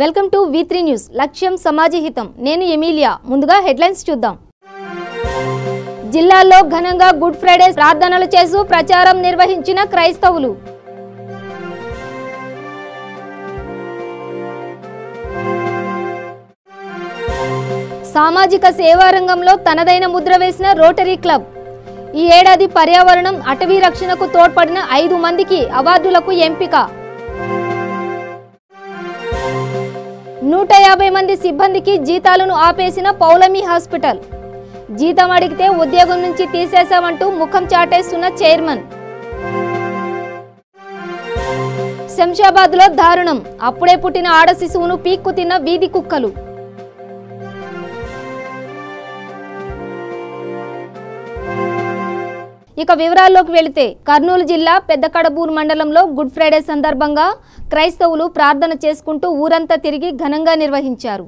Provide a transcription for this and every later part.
Welcome to V3 news. లక్ష్యం సమాజహితం. నేను Emilia. ముందుగా హెడ్లైన్స్ చూద్దాం. జిల్లాలో ఘనంగా గుడ్ ఫ్రైడే ప్రార్థనలు చేస్తూ ప్రచారం నిర్వహించిన క్రైస్తవులు. సామాజిక సేవా రంగంలో తనదైన ముద్ర వేసిన రోటరీ క్లబ్. ఈ ఏడాది పర్యావరణం అటవీ రక్షణకు తోడ్పడిన 5 మందికి అవార్డులకు ఎంపిక. 150 మంది సిబ్బందికి జీతాలను ఆపేసిన పౌలమి హాస్పిటల్. జీతం అడిగితే ఉద్యోగం నుంచి తీసేశామంటూ ముఖం చాటేస్తున్న చైర్మన్. శంషాబాద్లో దారుణం. అప్పుడే పుట్టిన ఆడ శిశువును పీక్కు తిన్న వీధి కుక్కలు. ఇక వివరాల్లోకి వెళితే కర్నూలు జిల్లా పెద్దకడబూరు మండలంలో గుడ్ ఫ్రైడే సందర్భంగా క్రైస్తవులు ప్రార్థన చేసుకుంటూ ఊరంతా తిరిగి ఘనంగా నిర్వహించారు.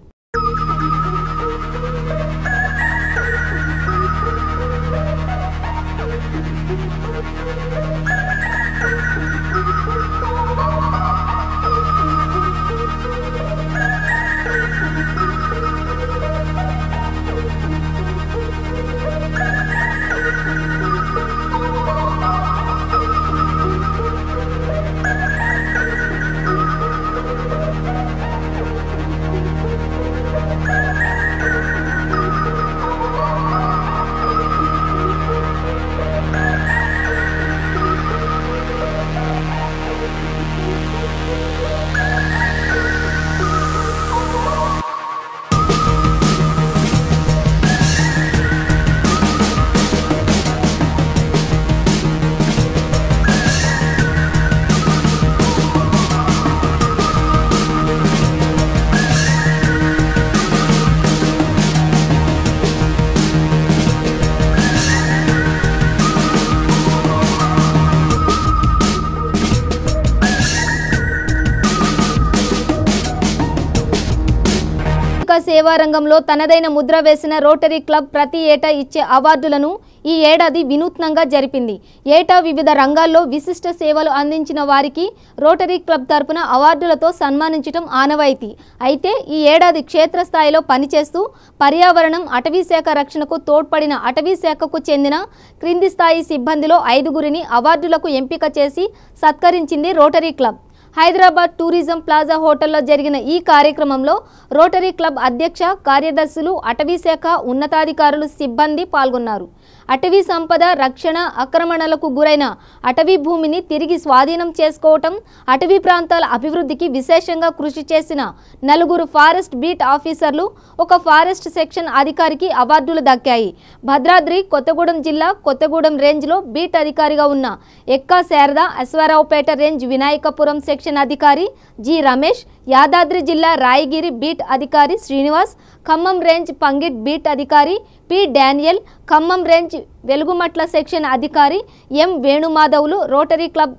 సేవా రంగంలో తనదైన ముద్ర వేసిన రోటరీ క్లబ్ ప్రతి ఏటా ఇచ్చే అవార్డులను ఈ ఏడాది వినూత్నంగా జరిపింది. ఏటా వివిధ రంగాల్లో విశిష్ట సేవలు అందించిన వారికి రోటరీ క్లబ్ తరపున అవార్డులతో సన్మానించడం ఆనవాయితీ. అయితే ఈ ఏడాది క్షేత్రస్థాయిలో పనిచేస్తూ పర్యావరణం అటవీ శాఖ రక్షణకు తోడ్పడిన అటవీ శాఖకు చెందిన క్రింది స్థాయి సిబ్బందిలో 5గురిని అవార్డులకు ఎంపిక చేసి సత్కరించింది rotary club. Hyderabad tourism plaza హోటల్లో జరిగిన ఈ కార్యక్రమంలో రోటరీ క్లబ్ అధ్యక్ష, కార్యదర్శులు, అటవీ శాఖ ఉన్నతాధికారులు, సిబ్బంది పాల్గొన్నారు. అటవీ సంపద రక్షణ, ఆక్రమణలకు గురైన అటవీ భూమిని తిరిగి స్వాధీనం చేసుకోవటం, అటవీ ప్రాంతాల అభివృద్ధికి విశేషంగా కృషి చేసిన 4 ఫారెస్ట్ బీట్ ఆఫీసర్లు, 1 ఫారెస్ట్ సెక్షన్ అధికారికి అవార్డులు దక్కాయి. భద్రాద్రి కొత్తగూడెం జిల్లా కొత్తగూడెం రేంజ్లో బీట్ అధికారిగా ఉన్న ఎక్కా శారద, అశ్వారావుపేట రేంజ్ వినాయకపురం సెక్షన్ అధికారి జి రమేష్, యాదాద్రి జిల్లా రాయగిరి బీట్ అధికారి శ్రీనివాస్, ఖమ్మం రేంజ్ పంగిట్ బీట్ అధికారి P Daniel, Khammam range Velugumatla section అధికారి ఎం వేణుమాధవులు రోటరీ క్లబ్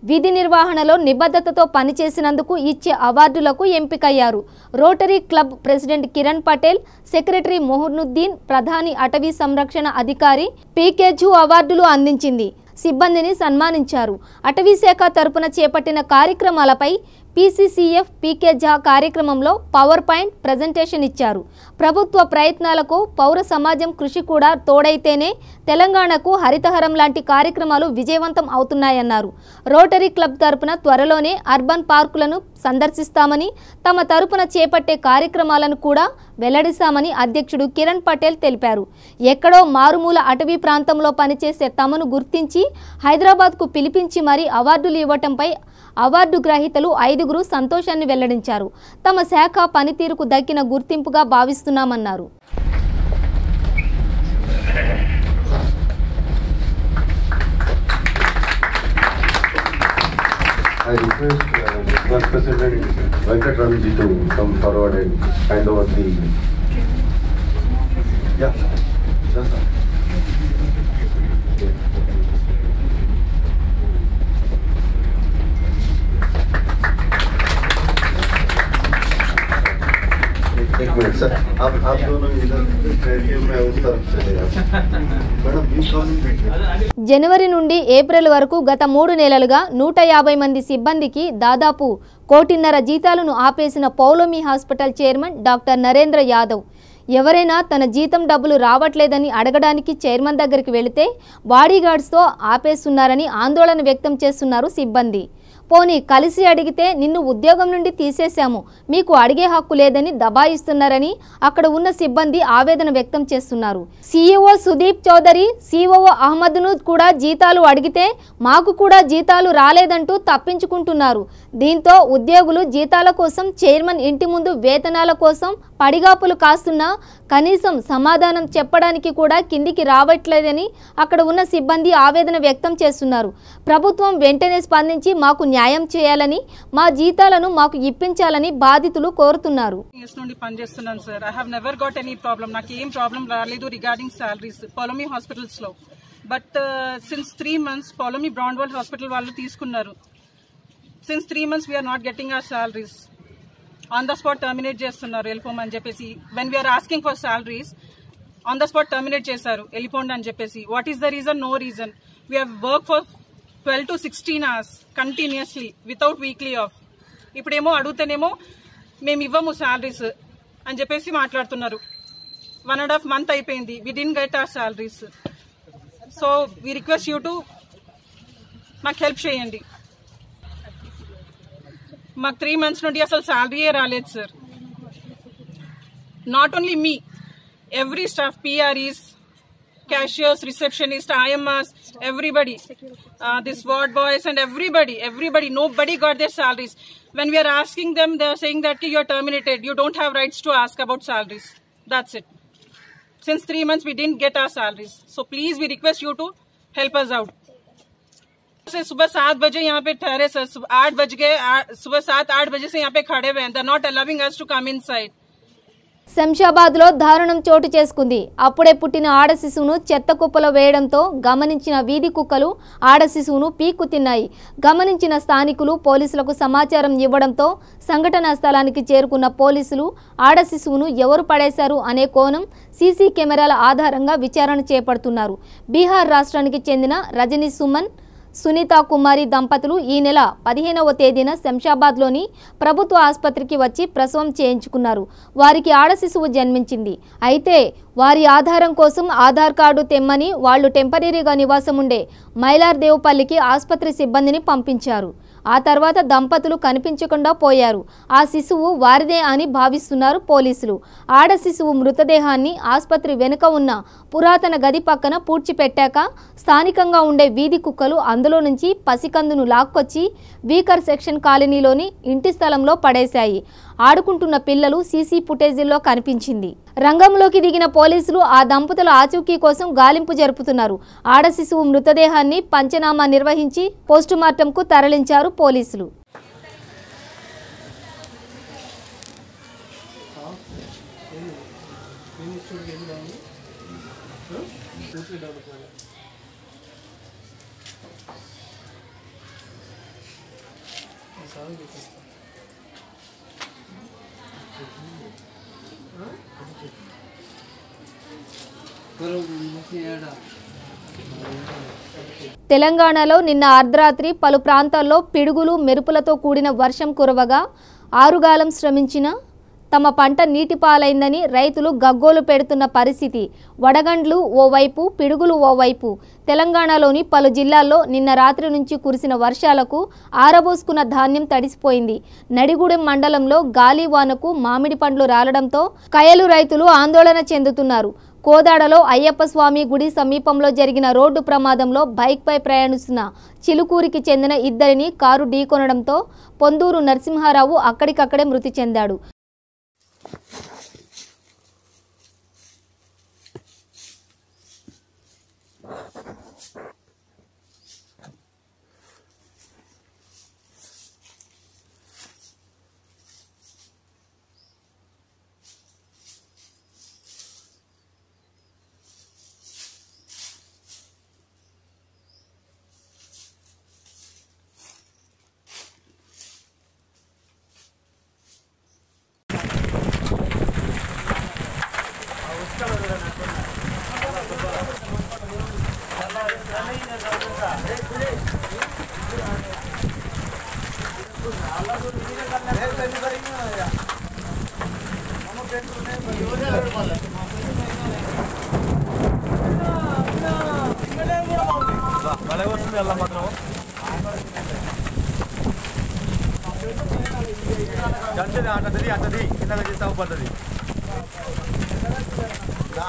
విధి నిర్వహణలో నిబద్ధతతో పనిచేసినందుకు ఇచ్చే అవార్డులకు ఎంపికయ్యారు. Rotary club president Kiran Patel, secretary Mohanuddin, ప్రధాని అటవీ సంరక్షణ అధికారి పీకేజు అవార్డులు అందించింది. సిబ్బందిని సన్మానించారు. అటవీ శాఖ తరపున చేపట్టిన కార్యక్రమాలపై PCCF పీకే ఝా కార్యక్రమంలో పవర్ పాయింట్ ప్రజెంటేషన్ ఇచ్చారు. ప్రభుత్వ ప్రయత్నాలకు పౌర సమాజం కృషి కూడా తోడైతేనే తెలంగాణకు హరితహరం లాంటి కార్యక్రమాలు విజయవంతం అవుతున్నాయన్నారు. రోటరీ క్లబ్ తరపున త్వరలోనే అర్బన్ పార్కులను సందర్శిస్తామని, తమ తరపున చేపట్టే కార్యక్రమాలను కూడా వెల్లడిస్తామని అధ్యక్షుడు కిరణ్ పటేల్ తెలిపారు. ఎక్కడో మారుమూల అటవీ ప్రాంతంలో పనిచేసే తమను గుర్తించి హైదరాబాద్కు పిలిపించి మరీ అవార్డులు ఇవ్వటంపై అవార్డు గ్రహీతలు 5గురు సంతోషాన్ని వెల్లడించారు. తమ శాఖ పనితీరుకు దక్కిన గుర్తింపుగా భావిస్తున్నామన్నారు. I request Class President Venkatramji to come forward and hand over the... Yeah, that's all. एक मिनट सर, आप दोनों इधर बैठिए, मैं उस तरफ चलेगा मैडम प्लीज कम। జనవరి నుండి ఏప్రిల్ వరకు గత 3 నెలలుగా 150 మంది సిబ్బందికి దాదాపు 1.5 కోటి జీతాలను ఆపేసిన Paulomi hospital chairman doctor Narendra Yadav ఎవరైనా తన జీతం డబ్బులు రావట్లేదని అడగడానికి చైర్మన్ దగ్గరికి వెళితే బాడీగార్డ్స్తో ఆపేస్తున్నారని ఆందోళన వ్యక్తం చేస్తున్నారు సిబ్బంది. పోనీ కలిసి అడిగితే నిన్ను ఉద్యోగం నుండి తీసేశాము, మీకు అడిగే హక్కు లేదని దబాయిస్తున్నారని అక్కడ ఉన్న సిబ్బంది ఆవేదన వ్యక్తం చేస్తున్నారు. సీఈఓ సుదీప్ చౌదరి, సిఓఓ అహ్మద్ను కూడా జీతాలు అడిగితే మాకు కూడా జీతాలు రాలేదంటూ తప్పించుకుంటున్నారు. దీంతో ఉద్యోగులు జీతాల కోసం చైర్మన్ ఇంటి ముందు వేతనాల కోసం పడిగాపులు కాస్తున్నా కనీసం సమాధానం చెప్పడానికి కూడా కిందికి రావట్లేదని అక్కడ ఉన్న సిబ్బంది ఆవేదన వ్యక్తం చేస్తున్నారు. ప్రభుత్వం వెంటనే స్పందించి మాకు న్యాయం చేయాలని, మా జీతాలను మాకు ఇప్పించాలని బాధితులు కోరుతున్నారు. పనిచేస్తున్నాను sir. I have never got any problem. నాకు ఏం ప్రాబ్లం రాలేదు రిగార్డింగ్ సాలరీస్ పౌలోమి హాస్పిటల్స్ లో. బట్ సిన్స్ 3 months పౌలోమి బ్రాండ్వాల్ హాస్పిటల్ వాళ్ళు తీసుకున్నారు. Since 3 months we're not getting our salaries. On the spot terminate చేస్తున్నారు వెళ్ళిపోమని చెప్పేసి. When we're asking for salaries on the spot terminate చేశారు వెళ్ళిపోండి అని చెప్పేసి. What is the reason? No reason. We have work for 12 to 16 hours continuously without weekly off. ఇప్పుడేమో అడుగుతానేమో మేము ఇవ్వము సాలరీస్ అని చెప్పేసి మాట్లాడుతున్నారు. 1.5 months అయిపోయింది. We didn't get our salaries. So we request you to మాకు హెల్ప్ చేయండి. మాకు 3 months నుండి అసలు సాలరీయే రాలేదు sir. Not only me, every staff, PREs, cashiers, receptionists, IMRs, everybody, this ward boys and everybody, nobody got their salaries. When we are asking them, they are saying that you are terminated, you don't have rights to ask about salaries. That's it. Since 3 months we didn't get our salaries. So please we request you to help us out. सुबह 7 बजे यहाँ पे ठहरे sir, 8 बज गए, सुबह 7-8 बजे से यहाँ पे खड़े हुए हैं. They are not allowing us to come inside. శంషాబాద్లో దారుణం చోటు చేసుకుంది. అప్పుడే పుట్టిన ఆడ శిశువును చెత్త కుప్పలో వేయడంతో గమనించిన వీధి కుక్కలు ఆడ శిశువును పీక్కు తిన్నాయి. గమనించిన స్థానికులు పోలీసులకు సమాచారం ఇవ్వడంతో సంఘటనా స్థలానికి చేరుకున్న పోలీసులు ఆడ శిశువును ఎవరు పడేశారు అనే కోణం సీసీ కెమెరాల ఆధారంగా విచారణ చేపడుతున్నారు. బీహార్ రాష్ట్రానికి చెందిన రజనీ సుమన్, సునీతా కుమారి దంపతులు ఈ నెల 15వ తేదీన శంషాబాద్లోని ప్రభుత్వ ఆసుపత్రికి వచ్చి ప్రసవం చేయించుకున్నారు. వారికి ఆడ శిశువు జన్మించింది. అయితే వారి ఆధారం కోసం ఆధార్ కార్డు తెమ్మని వాళ్లు టెంపరీగా నివాసం ఉండే మైలార్దేవ్పల్లికి ఆసుపత్రి సిబ్బందిని పంపించారు. ఆ తర్వాత దంపతులు కనిపించకుండా పోయారు. ఆ శిశువు వారిదే అని భావిస్తున్నారు పోలీసులు. ఆడ శిశువు మృతదేహాన్ని ఆసుపత్రి వెనుక ఉన్న పురాతన గది పక్కన పూడ్చిపెట్టాక స్థానికంగా ఉండే వీధి కుక్కలు అందులో నుంచి పసికందును లాక్కొచ్చి వీకర్ సెక్షన్ కాలనీలోని ఇంటి స్థలంలో పడేశాయి. ఆడుకుంటున్న పిల్లలు సీసీ ఫుటేజీల్లో కనిపించింది. రంగంలోకి దిగిన పోలీసులు ఆ దంపతుల ఆచూకీ కోసం గాలింపు జరుపుతున్నారు. ఆడ శిశువు మృతదేహాన్ని పంచనామా నిర్వహించి పోస్టుమార్టంకు తరలించారు పోలీసులు. తెలంగాణలో నిన్న అర్ధరాత్రి పలు ప్రాంతాల్లో పిడుగులు మెరుపులతో కూడిన వర్షం కురవగా ఆరుగాలం శ్రమించిన తమ పంట నీటిపాలైందని రైతులు గగ్గోలు పెడుతున్న పరిస్థితి. వడగండ్లు ఓవైపు, పిడుగులు ఓవైపు. తెలంగాణలోని పలు జిల్లాల్లో నిన్న రాత్రి నుంచి కురిసిన వర్షాలకు ఆరబోసుకున్న ధాన్యం తడిసిపోయింది. నడిగూడెం మండలంలో గాలివానకు మామిడి పండ్లు రాలడంతో కయలు రైతులు ఆందోళన చెందుతున్నారు. కోదాడలో అయ్యప్ప స్వామి గుడి సమీపంలో జరిగిన రోడ్డు ప్రమాదంలో బైక్పై ప్రయాణిస్తున్న చిలుకూరికి చెందిన 2 కారు ఢీకొనడంతో పొందూరు నరసింహారావు అక్కడికక్కడే మృతి చెందాడు.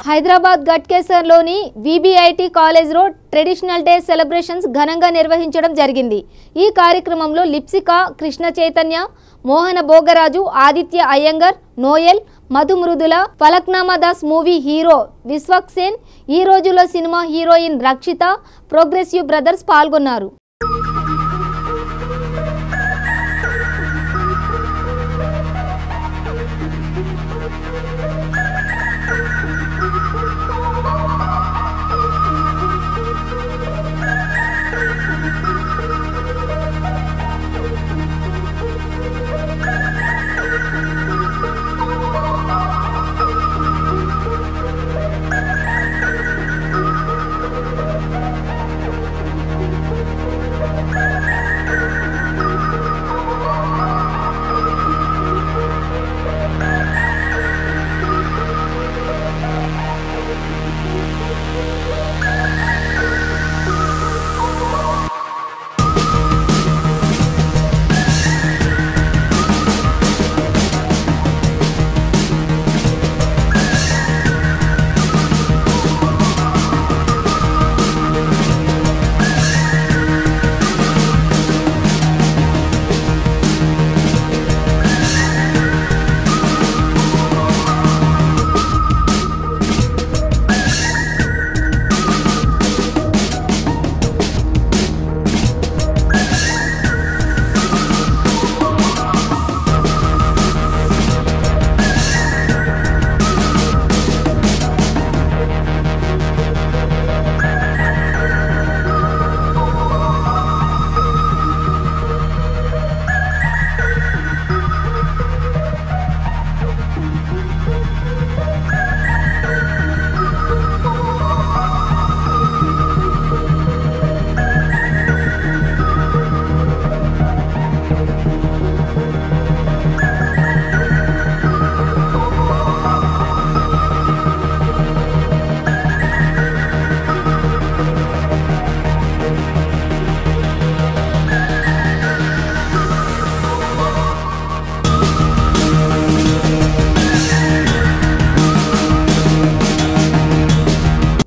హైదరాబాద్ గట్కేసర్లోని విబిఐటి కాలేజ్లో ట్రెడిషనల్ డే సెలబ్రేషన్స్ ఘనంగా నిర్వహించడం జరిగింది. ఈ కార్యక్రమంలో Lipsika, Krishna Chaitanya, Mohana Bhogaraju, Aditya Iyengar, Noel, Madhu Mrudula, Falaknuma Das movie hero Vishwaksen, ఈ రోజుల్లో cinema heroine Rakshita, progressive brothers పాల్గొన్నారు.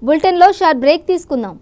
బులెటిన్లో షార్ట్ బ్రేక్ తీసుకుందాం.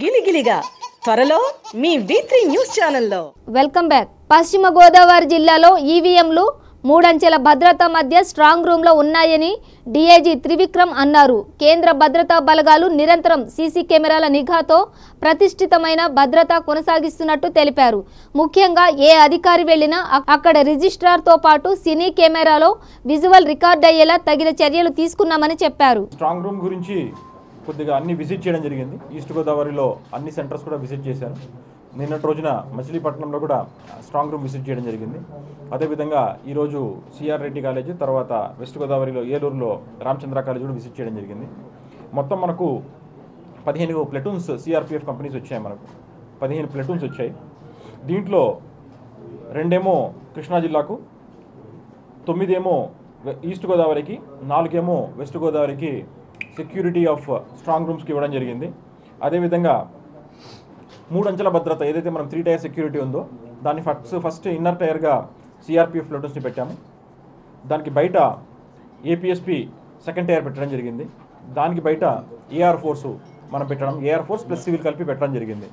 గిలిగిలిగా త్వరలో మీ V3 న్యూస్ ఛానల్లో. Welcome back. పశ్చిమ గోదావరి జిల్లాలో ఈవీఎంలు 3 అంచెల భద్రత మధ్య స్ట్రాంగ్ రూమ్లో ఉన్నాయని డీఐజీ త్రివిక్రమ్ అన్నారు. కేంద్ర భద్రతా బలగాలు నిరంతరం సీసీ కెమెరాల నిఘాతో ప్రతిష్ఠితమైన భద్రత కొనసాగిస్తున్నట్టు తెలిపారు. ముఖ్యంగా ఏ అధికారి వెళ్లినా అక్కడ రిజిస్ట్రార్తో పాటు సినీ కెమెరాలో విజువల్ రికార్డ్ అయ్యేలా తగిన చర్యలు తీసుకున్నామని చెప్పారు. స్ట్రాంగ్ రూమ్ గురించి కొద్దిగా అన్ని విజిట్ చేయడం జరిగింది. ఈస్ట్ గోదావరిలో అన్ని సెంటర్స్ కూడా విజిట్ చేశాను. నిన్నటి రోజున మచిలీపట్నంలో కూడా స్ట్రాంగ్ రూమ్ విజిట్ చేయడం జరిగింది. అదేవిధంగా ఈరోజు సిఆర్ రెడ్డి కాలేజ్, తర్వాత వెస్ట్ గోదావరిలో ఏలూరులో రామచంద్ర కాలేజ్ కూడా విజిట్ చేయడం జరిగింది. మొత్తం మనకు 15 ప్లటూన్స్ సిఆర్పిఎఫ్ కంపెనీస్ వచ్చాయి. మనకు 15 ప్లటూన్స్ వచ్చాయి. దీంట్లో 2 కృష్ణా జిల్లాకు, 9 ఈస్ట్ గోదావరికి, 4 వెస్ట్ గోదావరికి సెక్యూరిటీ ఆఫ్ స్ట్రాంగ్ రూమ్స్కి ఇవ్వడం జరిగింది. అదేవిధంగా 3 అంచెల భద్రత ఏదైతే మనం 3 టైర్ సెక్యూరిటీ ఉందో దాన్ని ఫస్ట్ ఇన్నర్ టైర్గా సిఆర్పిఎఫ్ ప్లటూన్స్ని పెట్టాము. దానికి బయట ఏపీఎస్పీ సెకండ్ టైర్ పెట్టడం జరిగింది. దానికి బయట ఏఆర్ ఫోర్సు మనం పెట్టడం, ఏఆర్ ఫోర్స్ ప్లస్ సివిల్ కలిపి పెట్టడం జరిగింది.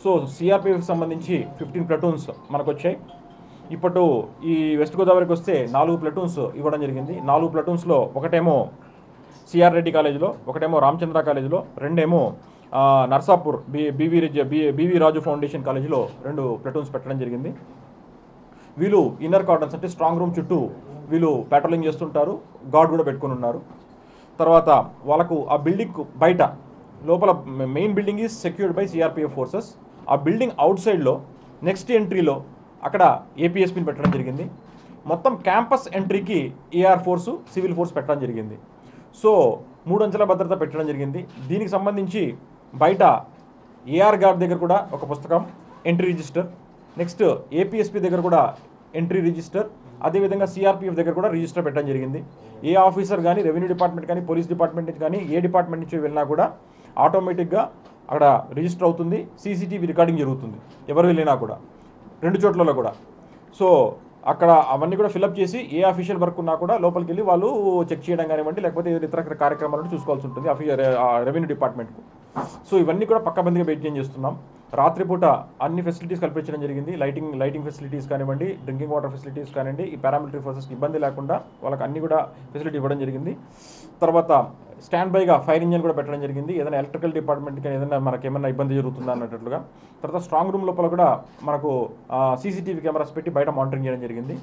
సో సిఆర్పిఎఫ్కి సంబంధించి 15 ప్లటూన్స్ మనకు వచ్చాయి. ఇప్పుడు ఈ వెస్ట్ గోదావరికి వస్తే 4 ప్లటూన్స్ ఇవ్వడం జరిగింది. 4 ప్లటూన్స్లో ఒకటేమో సిఆర్ రెడ్డి కాలేజీలో, ఒకటేమో రామచంద్ర కాలేజీలో, 2 నర్సాపూర్ బీవీ రాజు ఫౌండేషన్ కాలేజీలో 2 ప్లటూన్స్ పెట్టడం జరిగింది. వీళ్ళు ఇన్నర్ కార్డన్స్ అంటే స్ట్రాంగ్ రూమ్ చుట్టూ వీళ్ళు పెట్రోలింగ్ చేస్తుంటారు, గార్డ్ కూడా పెట్టుకుని ఉన్నారు. తర్వాత వాళ్ళకు ఆ బిల్డింగ్ బయట లోపల main building is secured by CRPF forces. ఆ బిల్డింగ్ అవుట్ సైడ్లో నెక్స్ట్ ఎంట్రీలో అక్కడ ఏపీఎస్పీని పెట్టడం జరిగింది. మొత్తం క్యాంపస్ ఎంట్రీకి ఏఆర్ ఫోర్సు సివిల్ ఫోర్స్ పెట్టడం జరిగింది. సో 3 అంచెల భద్రత పెట్టడం జరిగింది. దీనికి సంబంధించి బయట ఏఆర్ గార్డ్ దగ్గర కూడా ఒక పుస్తకం ఎంట్రీ రిజిస్టర్, నెక్స్ట్ ఏపీఎస్పీ దగ్గర కూడా ఎంట్రీ రిజిస్టర్, అదేవిధంగా సిఆర్పిఎఫ్ దగ్గర కూడా రిజిస్టర్ పెట్టడం జరిగింది. ఏ ఆఫీసర్ కానీ, రెవెన్యూ డిపార్ట్మెంట్ కానీ, పోలీస్ డిపార్ట్మెంట్ నుంచి కానీ, ఏ డిపార్ట్మెంట్ నుంచి వెళ్ళినా కూడా ఆటోమేటిక్గా అక్కడ రిజిస్టర్ అవుతుంది. సీసీటీవీ రికార్డింగ్ జరుగుతుంది ఎవరు వెళ్ళినా కూడా, 2 చోట్లలో కూడా. సో అక్కడ అవన్నీ కూడా ఫిలప్ చేసి ఏ అఫీషియల్ వర్క్ ఉన్నా కూడా లోపలికి వెళ్ళి వాళ్ళు చెక్ చేయడం కానివ్వండి, లేకపోతే ఇతర కార్యక్రమాలను చూసుకోవాల్సి ఉంటుంది రెవెన్యూ డిపార్ట్మెంట్కు. సో ఇవన్నీ కూడా పక్కబందిగా మెయింటైన్ చేస్తున్నాం. రాత్రిపూట అన్ని ఫెసిలిటీస్ కల్పించడం జరిగింది. లైటింగ్ ఫెసిలిటీస్ కానివ్వండి, డ్రింకింగ్ వాటర్ ఫెసిలిటీస్ కానివ్వండి, ఈ పారామిలిటరీ ఫోర్సెస్కి ఇబ్బంది లేకుండా వాళ్ళకి అన్ని కూడా ఫెసిలిటీ ఇవ్వడం జరిగింది. తర్వాత స్టాండ్ బైగా ఫైర్ ఇంజిన్ కూడా పెట్టడం జరిగింది, ఏదైనా ఎలక్ట్రికల్ డిపార్ట్మెంట్కి ఏదైనా మనకి ఏమైనా ఇబ్బంది జరుగుతుందా అన్నట్లుగా. తర్వాత స్ట్రాంగ్ రూమ్ లోపల కూడా మనకు సీసీటీవీ కెమెరాస్ పెట్టి బయట మానిటరింగ్ చేయడం జరిగింది.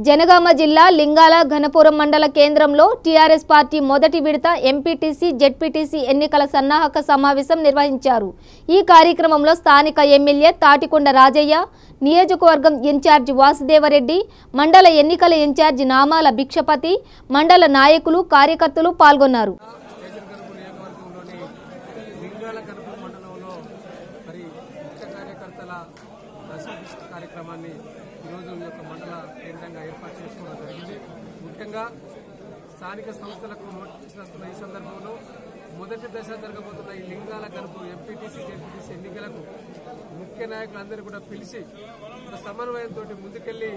జనగామ జిల్లా లింగాల ఘనపురం మండల కేంద్రంలో టీఆర్ఎస్ పార్టీ మొదటి విడత ఎంపీటీసీ జెడ్పీటీసీ ఎన్నికల సన్నాహక సమావేశం నిర్వహించారు. ఈ కార్యక్రమంలో స్థానిక ఎమ్మెల్యే తాటికొండ రాజయ్య, నియోజకవర్గం ఇన్ఛార్జి వాసుదేవరెడ్డి, మండల ఎన్నికల ఇన్ఛార్జి నామాల భిక్షపతి, మండల నాయకులు, కార్యకర్తలు పాల్గొన్నారు. ముఖ్యంగా స్థానిక సంస్థలకు నోటీసులు వస్తున్న ఈ సందర్భంలో మొదటి దశ జరగబోతున్న ఈ లింగాల గనుపు ఎంపీటీసీ జెడ్పీటీసీ ఎన్నికలకు ముఖ్య నాయకులందరూ కూడా పిలిచి సమన్వయంతో ముందుకెళ్లి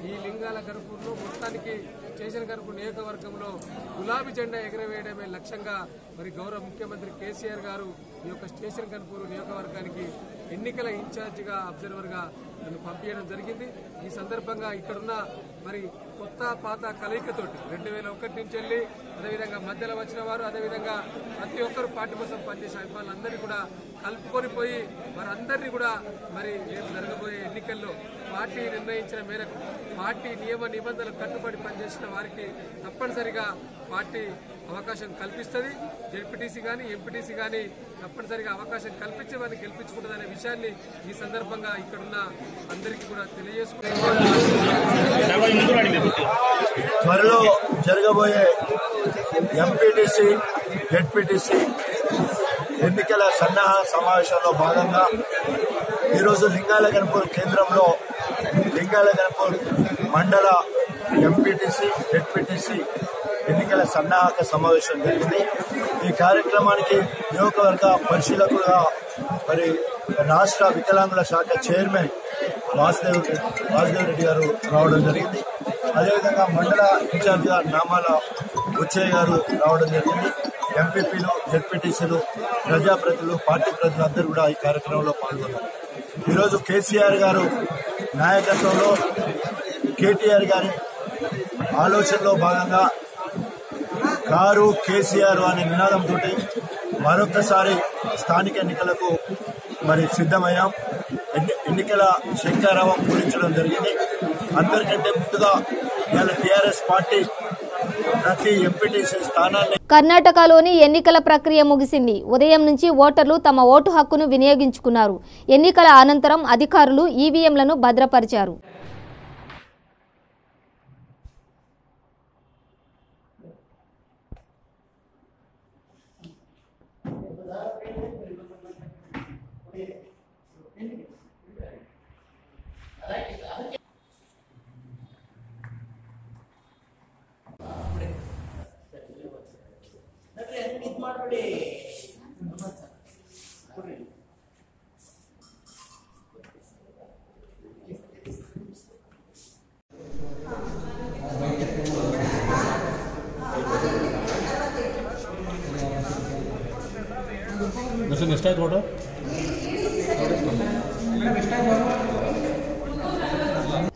ఈ లింగాల గనుపులో మొత్తానికి స్టేషన్ గనుపు నియోజకవర్గంలో గులాబీ జెండా ఎగరవేయడమే లక్ష్యంగా మరి గౌరవ ముఖ్యమంత్రి కేసీఆర్ గారు ఈ యొక్క స్టేషన్ గనుపూరు నియోజకవర్గానికి ఎన్నికల ఇన్ఛార్జిగా అబ్జర్వర్గా నన్ను పంపించడం జరిగింది. ఈ సందర్భంగా ఇక్కడున్న మరి కొత్త పాత కలయికతోటి 2001 నుంచి వెళ్ళి అదేవిధంగా మధ్యలో వచ్చిన వారు, అదేవిధంగా ప్రతి ఒక్కరు పార్టీ కోసం పనిచేసే అభిమానులందరినీ కూడా కలుపుకొని పోయి వారందరినీ కూడా మరి రేపు జరగబోయే ఎన్నికల్లో పార్టీ నిర్ణయించిన మేరకు పార్టీ నియమ నిబంధనలకు కట్టుబడి పనిచేసిన వారికి తప్పనిసరిగా పార్టీ అవకాశం కల్పిస్తుంది. జెడ్పీటీసీ కానీ ఎంపీటీసీ కానీ తప్పనిసరిగా అవకాశం కల్పించే వారిని గెలిపించుకుంటుందనే విషయాన్ని ఈ సందర్భంగా ఇక్కడున్న అందరికీ కూడా తెలియజేసుకుంటున్నాను. త్వరలో జరగబోయే ఎంపీటీసీ జెడ్పీటీసీ ఎన్నికల సన్నాహ సమావేశంలో భాగంగా ఈరోజు లింగాల గణపూర్ కేంద్రంలో లింగాల గణపూర్ మండల ఎంపీటీసీ జెడ్పీటీసీ ఎన్నికల సన్నాహక సమావేశం జరిగింది. ఈ కార్యక్రమానికి నియోజకవర్గ పరిశీలకులుగా మరి రాష్ట్ర వికలాంగుల శాఖ చైర్మన్ వాసుదేవ్ రెడ్డి గారు రావడం జరిగింది. అదేవిధంగా మండల ఇన్ఛార్జిగా నామాల బుచ్చయ్య గారు రావడం జరిగింది. ఎంపీపీలు, జెడ్పీటీసీలు, ప్రజాప్రతినిధులు, పార్టీ ప్రతినిధులు అందరూ కూడా ఈ కార్యక్రమంలో పాల్గొన్నారు. ఈరోజు కేసీఆర్ గారు నాయకత్వంలో కేటీఆర్ గారి ఆలోచనలో భాగంగా కారు కేసీఆర్ అనే నినాదంతో మరొకసారి స్థానిక ఎన్నికలకు మరి సిద్ధమయ్యాం. ఎన్నికల శంకారావం పూరించడం జరిగింది. అందరికంటే ముందుగా ఇవాళ టీఆర్ఎస్ పార్టీ ప్రతి ఎంపీటీసీ స్థానాన్ని కర్ణాటకలోని ఎన్నికల ప్రక్రియ ముగిసింది. ఉదయం నుంచి ఓటర్లు తమ ఓటు హక్కును వినియోగించుకున్నారు. ఎన్నికల అనంతరం అధికారులు ఈవీఎంలను భద్రపరిచారు.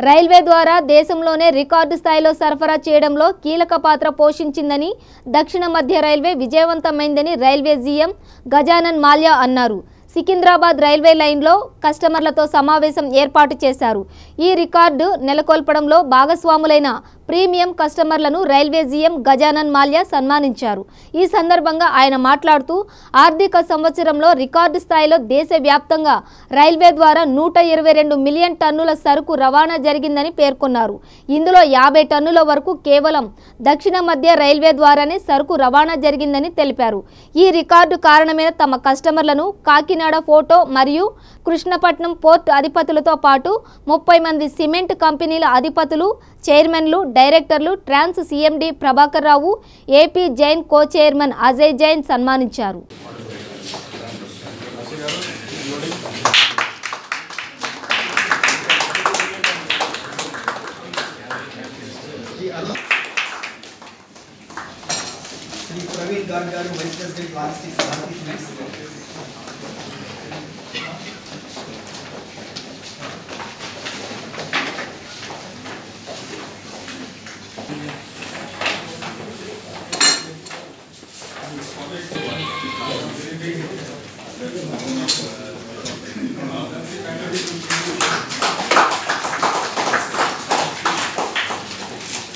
రైల్వే ద్వారా దేశంలోనే రికార్డు స్థాయిలో సరఫరా చేయడంలో కీలక పాత్ర పోషించిందని, దక్షిణ మధ్య రైల్వే విజయవంతమైందని రైల్వే జీఎం గజానన్ మాల్యా అన్నారు. సికింద్రాబాద్ రైల్వే లైన్లో కస్టమర్లతో సమావేశం ఏర్పాటు చేశారు. ఈ రికార్డు నెలకొల్పడంలో భాగస్వాములైన ప్రీమియం కస్టమర్లను రైల్వే జీఎం గజానన్ మాల్యా సన్మానించారు. ఈ సందర్భంగా ఆయన మాట్లాడుతూ ఆర్థిక సంవత్సరంలో రికార్డు స్థాయిలో దేశవ్యాప్తంగా రైల్వే ద్వారా 122 మిలియన్ టన్నుల సరుకు రవాణా జరిగిందని పేర్కొన్నారు. ఇందులో 50 టన్నుల వరకు కేవలం దక్షిణ మధ్య రైల్వే ద్వారానే సరుకు రవాణా జరిగిందని తెలిపారు. ఈ రికార్డు కారణమైన తమ కస్టమర్లను కాకినాడ ఫోటో మరియు కృష్ణపట్నం పోర్ట్ అధిపతులతో పాటు 30 మంది సిమెంట్ కంపెనీల అధిపతులు, చైర్మన్లు, డైరెక్టర్లు, trans CMD Prabhakar Rao, AP Jain co chairman Ajay Jain సన్మానించారు.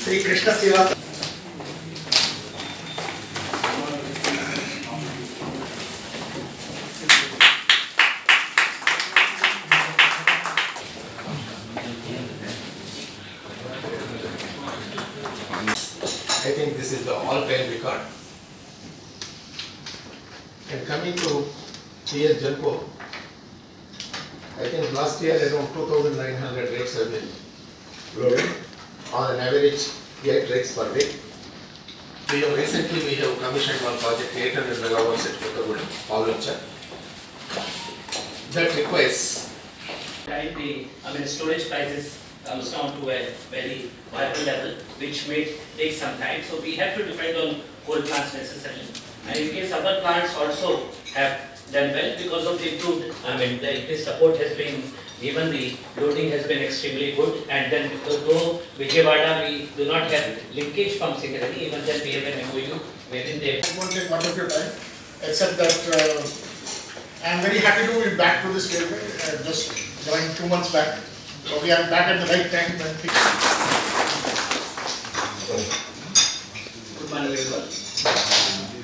श्री कृष्ण सेवा I think this is the all-time record. And coming to PS Jalpo, I think last year around 2,900 rakes have been loaded on an average 8 rakes per day. Recently we have commissioned one project 800 megawatts at Kottagudem, Pavlancha. That requires storage prices comes down to a very viable level, which may take some time. So we have to depend on coal plants necessarily. And in case other plants also have done well because of the improved, the support has been given, the loading has been extremely good. And then though Vijayawada we do not have linkage from Singareni, even then we have an MOU within the. I won't take much of your time, except that I am very happy to be back to this railway. Just joined 2 months back. So we are back at the right time when things. Good morning everyone.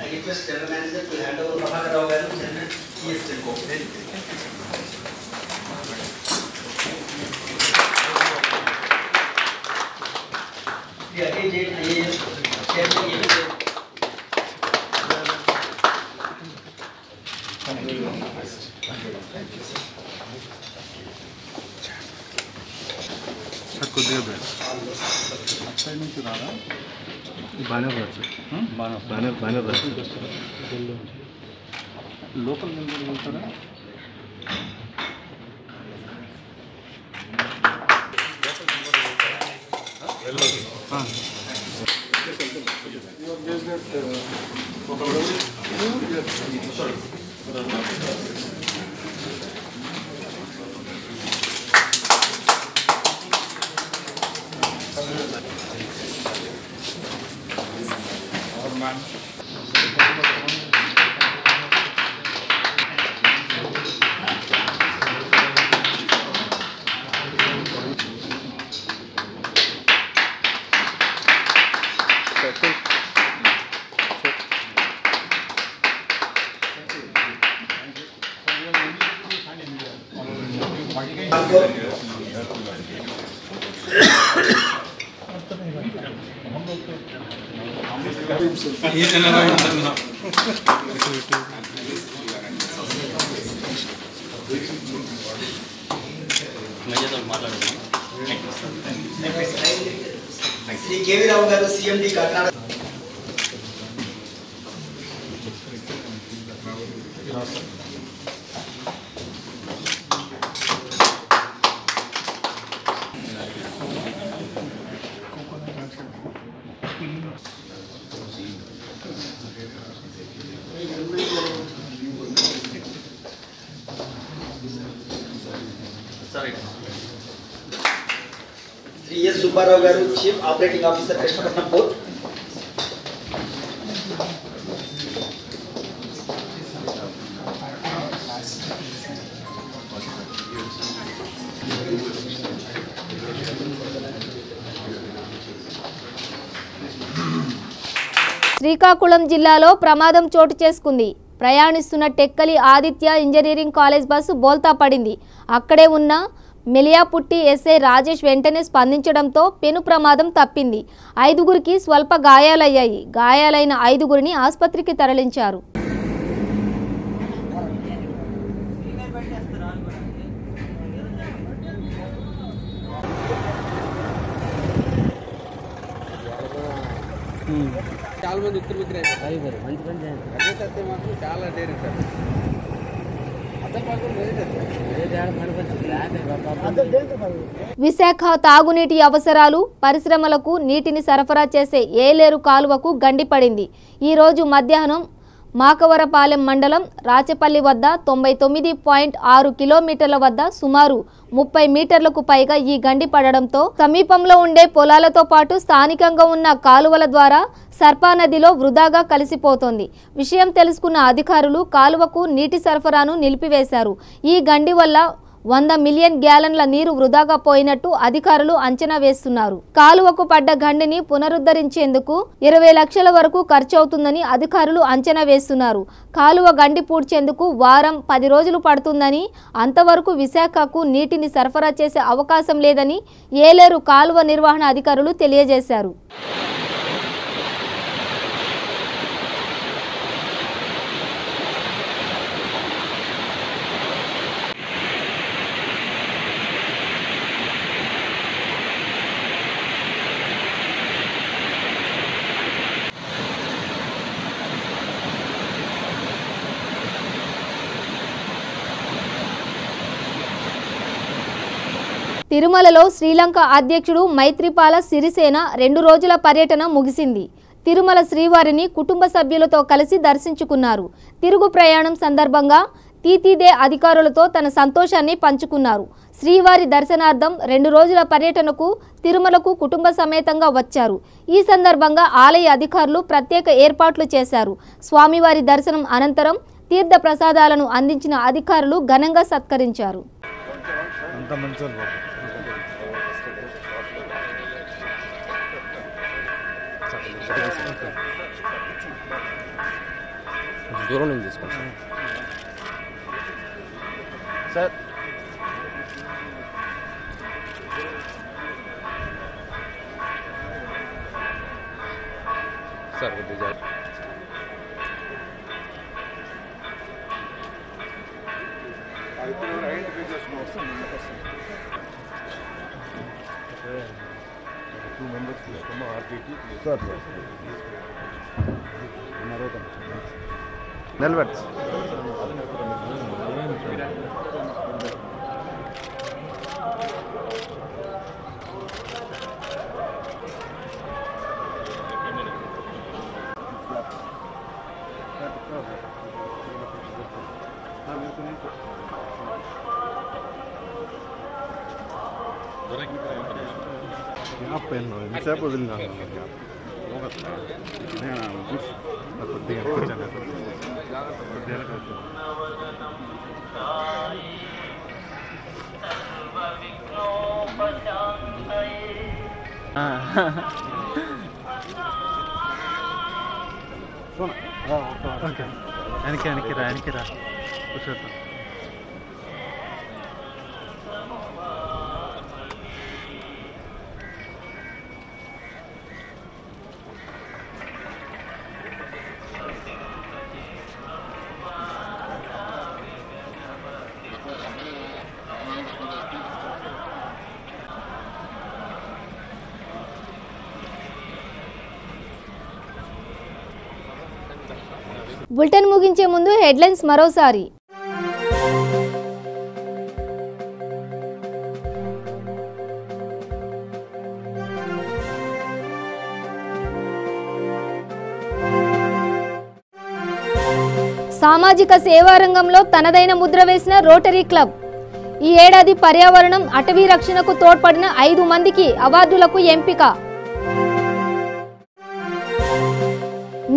I request General Manager to hand over Prabhakar Rao garu General PS Jalpo. The Ajay Jain IAS Chairman APJ. Local member ఉంటారా? Shri KV Rao garu CMD Kakinada Shri S Subbarao garu chief operating officer Krishnapatnam port Srikakulam జిల్లాలో ప్రమాదం చోటు చేసుకుంది. ప్రయాణిస్తున్న Tekkali Aditya engineering college bus బోల్తా పడింది. అక్కడే ఉన్న మెలియాపుట్టి ఎస్ఐ రాజేష్ వెంటనే స్పందించడంతో పెను ప్రమాదం తప్పింది. 5గురికి స్వల్ప గాయాలయ్యాయి. గాయాలైన 5గురిని ఆసుపత్రికి తరలించారు. చాలా మంది ఉత్తర చాలా డేరీ సార్. విశాఖ తాగునీటి అవసరాలు పరిశ్రమలకు నీటిని సరఫరా చేసే ఏలేరు కాలువకు గండిపడింది. ఈరోజు మధ్యాహ్నం మాకవరపాలెం మండలం రాచపల్లి వద్ద 99.6 కిలోమీటర్ల వద్ద సుమారు 30 మీటర్లకు పైగా ఈ గండి పడడంతో సమీపంలో ఉండే పొలాలతో పాటు స్థానికంగా ఉన్న కాలువల ద్వారా సర్పా నదిలో వృధాగా కలిసిపోతోంది. విషయం తెలుసుకున్న అధికారులు కాలువకు నీటి సరఫరాను నిలిపివేశారు. ఈ గండి వల్ల 100 మిలియన్ గ్యాలన్ల నీరు వృధాగా పోయినట్టు అధికారులు అంచనా వేస్తున్నారు. కాలువకు పడ్డ గండిని పునరుద్ధరించేందుకు 20 లక్షల వరకు ఖర్చవుతుందని అధికారులు అంచనా వేస్తున్నారు. కాలువ గండి పూడ్చేందుకు వారం 10 రోజులు పడుతుందని, అంతవరకు విశాఖకు నీటిని సరఫరా చేసే అవకాశం లేదని ఏలేరు కాలువ నిర్వహణ అధికారులు తెలియజేశారు. తిరుమలలో శ్రీలంక అధ్యక్షుడు మైత్రిపాల సిరిసేన 2 రోజుల పర్యటన ముగిసింది. తిరుమల శ్రీవారిని కుటుంబ సభ్యులతో కలిసి దర్శించుకున్నారు. తిరుగు ప్రయాణం సందర్భంగా తీతీదే అధికారులతో తన సంతోషాన్ని పంచుకున్నారు. శ్రీవారి దర్శనార్థం 2 రోజుల పర్యటనకు తిరుమలకు కుటుంబ సమేతంగా వచ్చారు. ఈ సందర్భంగా ఆలయ అధికారులు ప్రత్యేక ఏర్పాట్లు చేశారు. స్వామివారి దర్శనం అనంతరం తీర్థ ప్రసాదాలను అందించిన అధికారులు ఘనంగా సత్కరించారు. దూరం నుంచి తీసుకోండి సార్. సార్ కొద్దిగా నిలబెట్టు. ఎంతసేపు వదిలినా కొద్దిగా వెనక్కి రా కూర్చోతా. బులెటిన్ ముగించే ముందు హెడ్లైన్స్ మరోసారి. సామాజిక సేవా రంగంలో తనదైన ముద్ర వేసిన రోటరీ క్లబ్. ఈ ఏడాది పర్యావరణం అటవీ రక్షణకు తోడ్పడిన 5 మందికి అవార్డులకు ఎంపిక.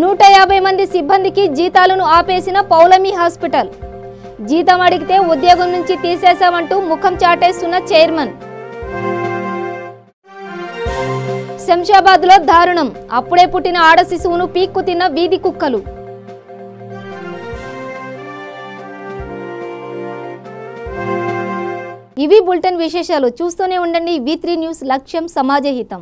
150 మంది సిబ్బందికి జీతాలను ఆపేసిన పౌలమి హాస్పిటల్. జీతం అడిగితే ఉద్యోగం నుంచి తీసేశామంటూ ముఖం చాటేస్తున్న చైర్మన్. శంషాబాద్లో దారుణం, అప్పుడే పుట్టిన ఆడ శిశువును పీక్కు తిన్న వీధి కుక్కలు. ఇవి బులెటిన్ విశేషాలు. చూస్తూనే ఉండండి V3 న్యూస్, లక్ష్యం సమాజహితం.